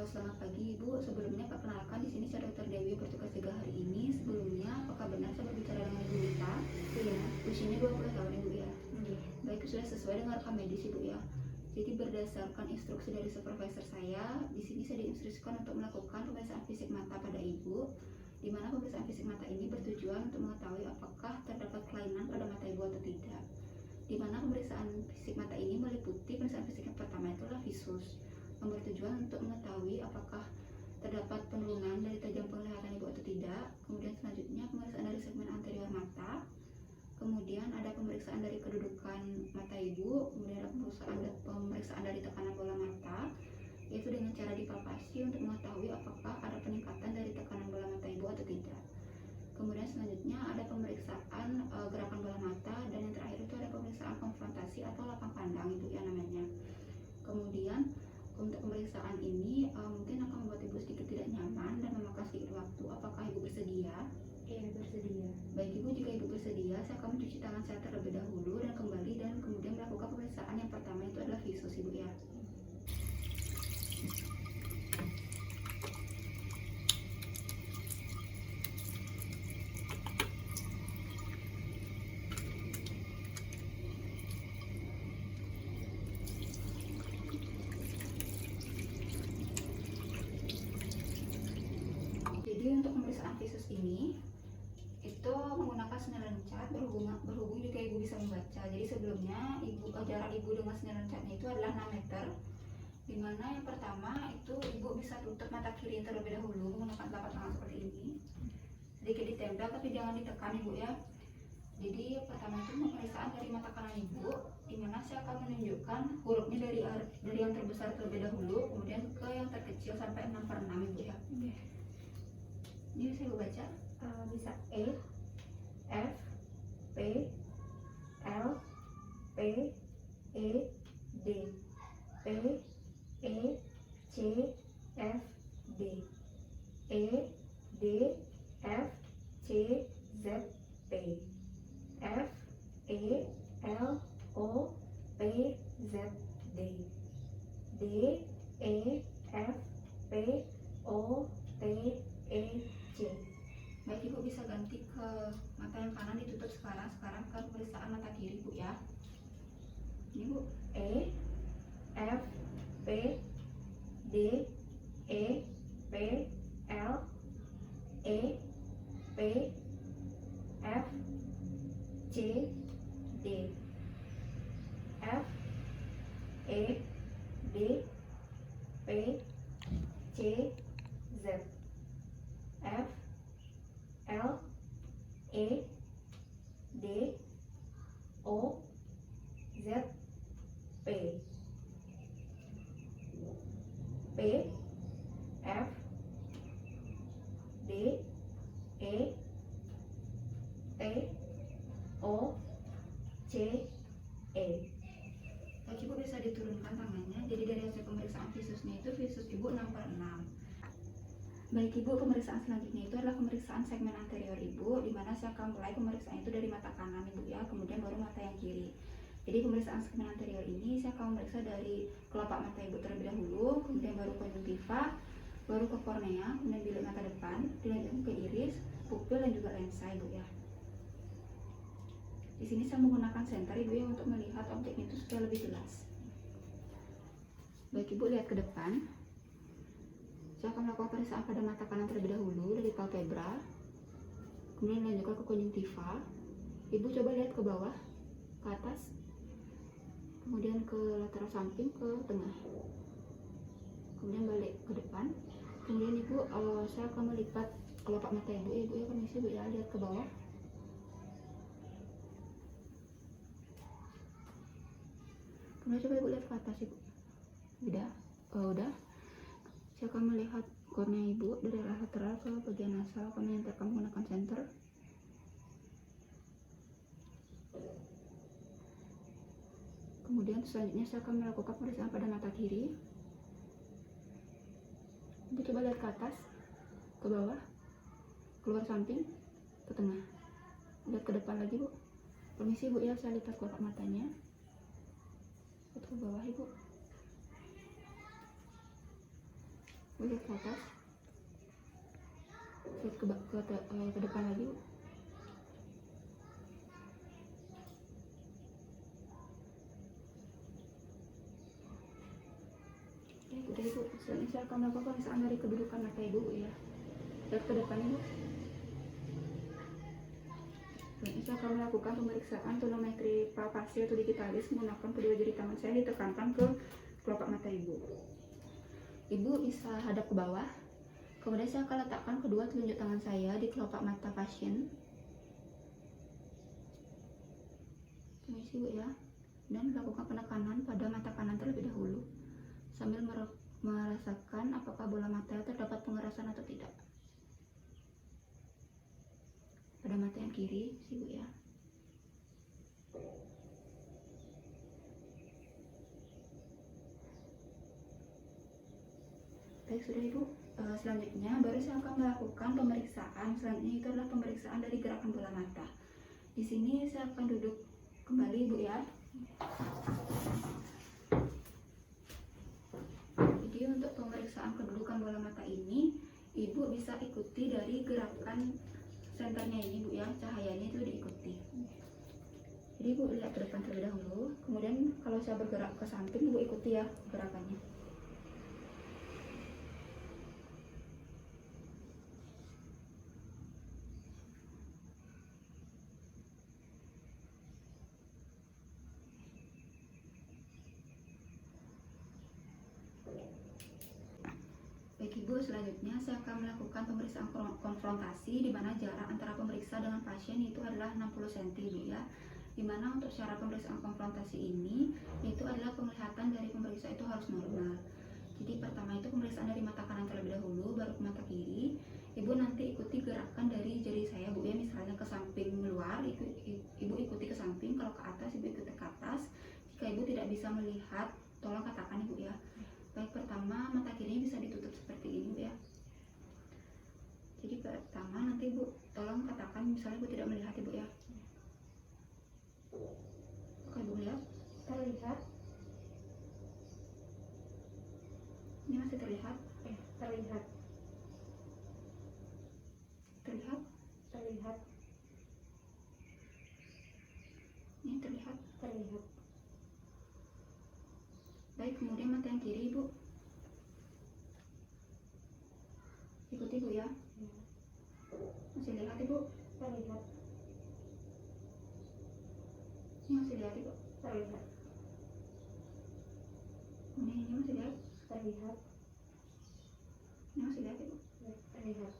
Selamat pagi Ibu. Sebelumnya perkenalkan, di sini saya Dr. Dewi bertugas 3 hari ini. Sebelumnya, apakah benar saya berbicara dengan Ibu Wita? Iya. Usianya 20 tahun Ibu ya. Baik, sudah sesuai dengan rekam medis Ibu ya. Jadi berdasarkan instruksi dari supervisor saya, di sini saya diinstruksikan untuk melakukan pemeriksaan fisik mata pada Ibu, di mana pemeriksaan fisik mata ini bertujuan untuk mengetahui apakah terdapat kelainan pada mata Ibu atau tidak. Di mana pemeriksaan fisik mata ini meliputi pemeriksaan fisik yang pertama itulah visus, yang bertujuan untuk mengetahui apakah terdapat penurunan dari tajam penglihatan Ibu atau tidak. Kemudian selanjutnya pemeriksaan dari segmen anterior mata. Kemudian ada pemeriksaan dari kedudukan mata Ibu. Kemudian ada pemeriksaan dari tekanan bola mata, yaitu dengan cara dipalpasi untuk mengetahui apakah ada peningkatan dari tekanan bola mata Ibu atau tidak. Kemudian selanjutnya ada pemeriksaan gerakan bola mata, dan yang terakhir itu ada pemeriksaan konfrontasi atau lapang pandang Ibu ya namanya. Kemudian untuk pemeriksaan ini mungkin akan membuat Ibu sedikit tidak nyaman dan memakan sedikit waktu. Apakah Ibu bersedia? Iya, bersedia. Baik Ibu, jika Ibu bersedia, saya akan mencuci tangan saya terlebih dahulu dan kembali, dan kemudian melakukan pemeriksaan yang pertama itu adalah visus Ibu ya. Jadi untuk pemeriksaan visus ini itu menggunakan snellen cat berhubung jika Ibu bisa membaca. Jadi sebelumnya jarak Ibu dengan snellen catnya itu adalah 6 meter. Dimana yang pertama itu Ibu bisa tutup mata kiri terlebih dahulu menggunakan telapak tangan seperti ini. Sedikit ditempel tapi jangan ditekan Ibu ya. Jadi pertama itu pemeriksaan dari mata kanan Ibu, dimana saya akan menunjukkan hurufnya dari yang terbesar terlebih dahulu, kemudian ke yang terkecil sampai 6/6 Ibu ya. Ini bisa Ibu baca? Bisa E, F, P, L, P, E, D, P, E, C, F, D, E, D, F, C, Z, P, F, E, L, O, P, Z, D, D, E, F, P, O, T, E, C. Baik Ibu, bisa ganti ke mata yang kanan ditutup sekarang ke pemeriksaan mata kiri Bu ya. Ini Bu. E, F, P, D, E, P, L, E, P, F, C, D, F, E, D, P, C, Z, F, L, E, D, O, Z, P, P, F, D, E, T, O, C, E. Baik Ibu, bisa diturunkan tangannya. Jadi dari hasil pemeriksaan visusnya itu visus Ibu 6/6. Baik Ibu, pemeriksaan selanjutnya itu adalah pemeriksaan segmen anterior Ibu, di mana saya akan mulai pemeriksaan itu dari mata kanan Ibu ya, kemudian baru mata yang kiri. Jadi pemeriksaan segmen anterior ini saya akan memeriksa dari kelopak mata Ibu terlebih dahulu, kemudian baru konjungtiva, baru ke kornea, kemudian bilik mata depan, dilanjutkan ke iris, pupil, dan juga lensa Ibu ya. Di sini saya menggunakan senter Ibu ya untuk melihat objeknya itu supaya lebih jelas. Baik Ibu, lihat ke depan. Saya akan melakukan pemeriksaan pada mata kanan terlebih dahulu dari palpebra, kemudian lanjutkan ke konjungtiva. Ibu coba lihat ke bawah, ke atas, kemudian ke lateral samping, ke tengah, kemudian balik ke depan. Kemudian Ibu, saya akan melipat kelopak mata Ibu ya, permisi Ibu ya, lihat ke bawah. Kemudian coba Ibu lihat ke atas Ibu. Udah. Saya akan melihat kornea Ibu dari arah lateral ke bagian nasal, kemudian terekam menggunakan senter. Kemudian selanjutnya saya akan melakukan pemeriksaan pada mata kiri. Ibu coba lihat ke atas, ke bawah, keluar samping, ke tengah. Lihat ke depan lagi Bu. Permisi Bu ya, saya lipat kelopak matanya. Lihat ke bawah Ibu. lihat ke atas, lihat ke depan lagi. Udah ibu, selanjutnya saya akan melakukan pemeriksaan dari kedudukan mata ibu ya. Lihat ke depan ibu. Selanjutnya saya akan melakukan pemeriksaan tonometri palpasi atau digitalis menggunakan kedua jari tangan saya ditekankan ke kelopak mata ibu. Ibu bisa hadap ke bawah. Kemudian saya akan letakkan kedua telunjuk tangan saya di kelopak mata pasien. Permisi ibu ya. Dan melakukan penekanan pada mata kanan terlebih dahulu sambil merasakan apakah bola mata terdapat pengerasan atau tidak. Pada mata yang kiri, ibu ya. Baik, sudah ibu. Selanjutnya baru saya akan melakukan pemeriksaan. Selanjutnya itu adalah pemeriksaan dari gerakan bola mata. Di sini saya akan duduk kembali ibu ya. Jadi untuk pemeriksaan kedudukan bola mata ini, ibu bisa ikuti dari gerakan senternya ini bu ya, cahayanya itu diikuti. Jadi ibu lihat ke depan terlebih dahulu, kemudian kalau saya bergerak ke samping ibu ikuti ya gerakannya. Baik ibu, selanjutnya saya akan melakukan pemeriksaan konfrontasi di mana jarak antara pemeriksa dengan pasien itu adalah 60 cm ibu ya. Di mana untuk syarat pemeriksaan konfrontasi ini itu adalah penglihatan dari pemeriksa itu harus normal. Jadi pertama itu pemeriksaan dari mata kanan terlebih dahulu, baru ke mata kiri. Ibu nanti ikuti gerakan dari jari saya bu ya, misalnya ke samping luar, ibu ikuti ke samping, kalau ke atas ibu ikuti ke atas. Jika ibu tidak bisa melihat, tolong katakan ibu ya. Baik, pertama mata kirinya bisa ditutup seperti ini bu ya. Jadi pertama nanti ibu tolong katakan misalnya ibu tidak melihat ibu ya. Oke ibu lihat, terlihat. Ini masih terlihat? Terlihat. Terlihat? Terlihat. Ini terlihat? Terlihat. Baik, kemudian mata yang kiri ibu. Ikuti ibu ya. Masih lihat ibu? Terlihat. Ini masih lihat ibu? Terlihat. Ini masih lihat? Terlihat. Ini masih lihat ibu? Terlihat.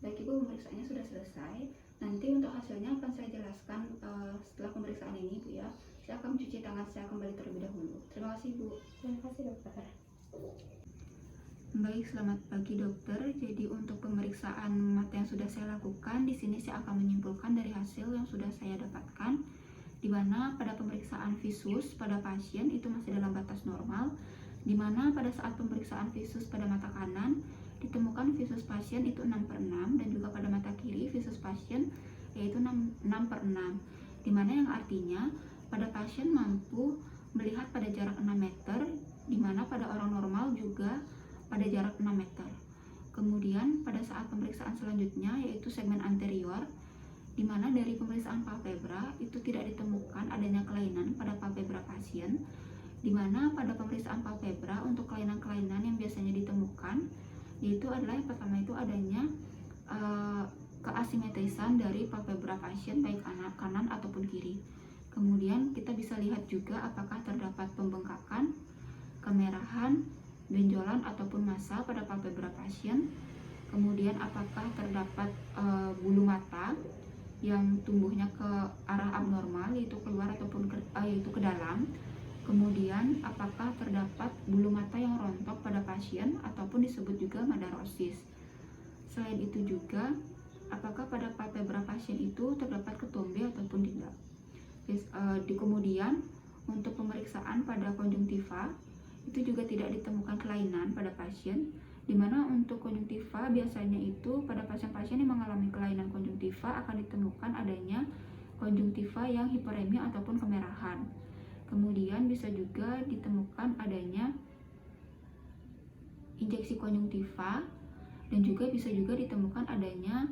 Baik ibu, pemeriksaannya sudah selesai. Nanti untuk hasilnya akan saya jelaskan setelah pemeriksaan ini bu ya. Saya akan mencuci tangan saya kembali terlebih dahulu. Terima kasih bu. Terima kasih dokter. Baik, selamat pagi dokter. Jadi untuk pemeriksaan mata yang sudah saya lakukan, di sini saya akan menyimpulkan dari hasil yang sudah saya dapatkan, di mana pada pemeriksaan visus pada pasien itu masih dalam batas normal, di mana pada saat pemeriksaan visus pada mata kanan ditemukan visus pasien itu 6/6 dan juga pada mata kiri visus pasien yaitu 6/6, di mana yang artinya pada pasien mampu melihat pada jarak 6 meter, di mana pada orang normal juga pada jarak 6 meter. Kemudian pada saat pemeriksaan selanjutnya yaitu segmen anterior, di mana dari pemeriksaan palpebra itu tidak ditemukan adanya kelainan pada palpebra pasien, di mana pada pemeriksaan palpebra untuk kelainan-kelainan yang biasanya ditemukan yaitu adalah yang pertama itu adanya keasimetrisan dari palpebra pasien baik kanan ataupun kiri. Kemudian kita bisa lihat juga apakah terdapat pembengkakan, kemerahan, benjolan ataupun massa pada palpebra pasien. Kemudian apakah terdapat bulu mata yang tumbuhnya ke arah abnormal yaitu keluar ataupun yaitu ke dalam. Kemudian apakah terdapat bulu mata yang rontok pada pasien ataupun disebut juga madarosis. Selain itu juga apakah pada palpebra pasien itu terdapat ketombe ataupun tidak. Kemudian untuk pemeriksaan pada konjungtiva itu juga tidak ditemukan kelainan pada pasien, di mana untuk konjungtiva biasanya itu pada pasien-pasien yang mengalami kelainan konjungtiva akan ditemukan adanya konjungtiva yang hiperemia ataupun kemerahan. Kemudian bisa juga ditemukan adanya injeksi konjungtiva, dan juga bisa juga ditemukan adanya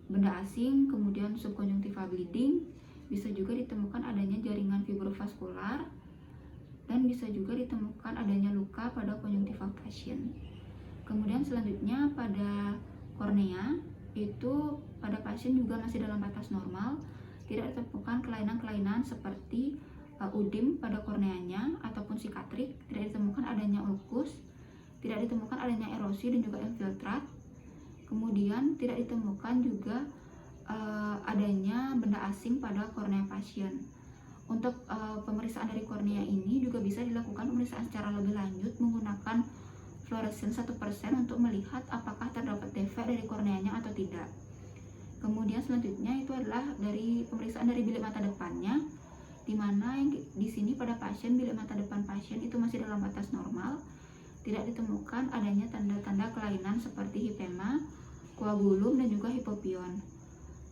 benda asing, kemudian subkonjungtiva bleeding, bisa juga ditemukan adanya jaringan fibrovaskular, dan bisa juga ditemukan adanya luka pada konjungtiva pasien. Kemudian selanjutnya pada kornea, itu pada pasien juga masih dalam batas normal, tidak ditemukan kelainan-kelainan seperti udim pada korneanya ataupun sikatrik, tidak ditemukan adanya ulkus, tidak ditemukan adanya erosi dan juga infiltrat. Kemudian tidak ditemukan juga adanya benda asing pada kornea pasien. Untuk pemeriksaan dari kornea ini juga bisa dilakukan pemeriksaan secara lebih lanjut menggunakan fluoresen 1% untuk melihat apakah terdapat defek dari korneanya atau tidak. Kemudian selanjutnya itu adalah dari pemeriksaan dari bilik mata depannya, di mana di sini pada pasien bilik mata depan pasien itu masih dalam batas normal, tidak ditemukan adanya tanda-tanda kelainan seperti hipema, koagulum, dan juga hipopion.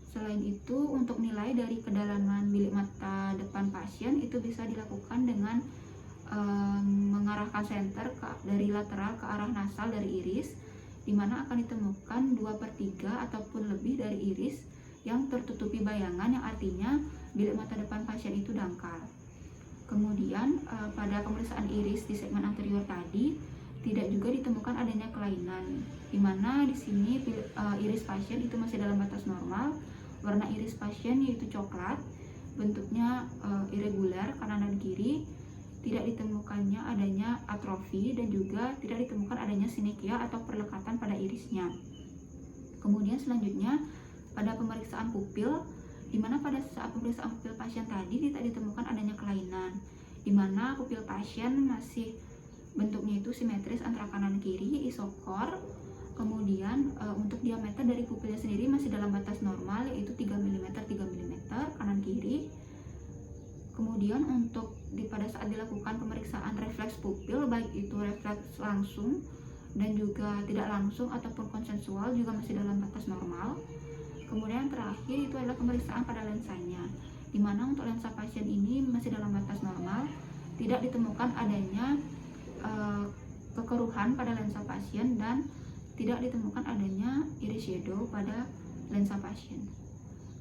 Selain itu, untuk nilai dari kedalaman bilik mata depan pasien itu bisa dilakukan dengan mengarahkan senter dari lateral ke arah nasal dari iris, di mana akan ditemukan 2/3 ataupun lebih dari iris yang tertutupi bayangan, yang artinya bilik mata depan pasien itu dangkal. Kemudian pada pemeriksaan iris di segmen anterior tadi tidak juga ditemukan adanya kelainan, di mana di sini iris pasien itu masih dalam batas normal. Warna iris pasien yaitu coklat, bentuknya irregular kanan dan kiri, tidak ditemukannya adanya atrofi, dan juga tidak ditemukan adanya sinekia atau perlekatan pada irisnya. Kemudian selanjutnya pada pemeriksaan pupil, di mana pada saat pemeriksaan pupil pasien tadi tidak ditemukan adanya kelainan, di mana pupil pasien masih bentuknya itu simetris antara kanan kiri, isokor. Kemudian untuk diameter dari pupilnya sendiri masih dalam batas normal, yaitu 3 mm 3 mm kanan kiri. Kemudian untuk pada saat dilakukan pemeriksaan refleks pupil, baik itu refleks langsung dan juga tidak langsung ataupun konsensual, juga masih dalam batas normal. Kemudian terakhir itu adalah pemeriksaan pada lensanya, di mana untuk lensa pasien ini masih dalam batas normal, tidak ditemukan adanya kekeruhan pada lensa pasien, dan tidak ditemukan adanya iris shadow pada lensa pasien.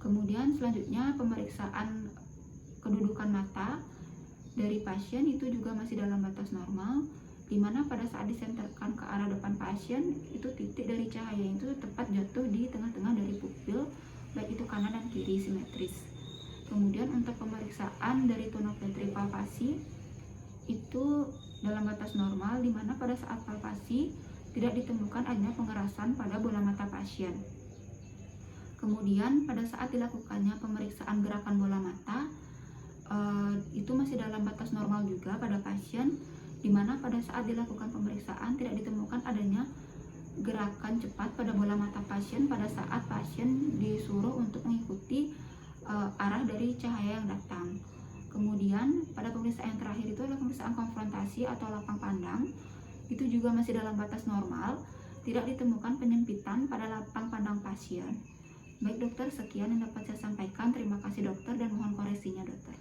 Kemudian selanjutnya pemeriksaan kedudukan mata dari pasien itu juga masih dalam batas normal, di mana pada saat disenterkan ke arah depan pasien itu titik dari cahaya itu tepat jatuh di tengah-tengah dari pupil, baik itu kanan dan kiri simetris. Kemudian untuk pemeriksaan dari tonometri palpasi itu dalam batas normal, di mana pada saat palpasi tidak ditemukan adanya pengerasan pada bola mata pasien. Kemudian pada saat dilakukannya pemeriksaan gerakan bola mata, itu masih dalam batas normal juga pada pasien, di mana pada saat dilakukan pemeriksaan tidak ditemukan adanya gerakan cepat pada bola mata pasien pada saat pasien disuruh untuk mengikuti arah dari cahaya yang datang. Kemudian pada pemeriksaan yang terakhir itu adalah pemeriksaan konfrontasi atau lapang pandang, itu juga masih dalam batas normal, tidak ditemukan penyempitan pada lapang pandang pasien. Baik dokter, sekian yang dapat saya sampaikan. Terima kasih dokter, dan mohon koreksinya dokter.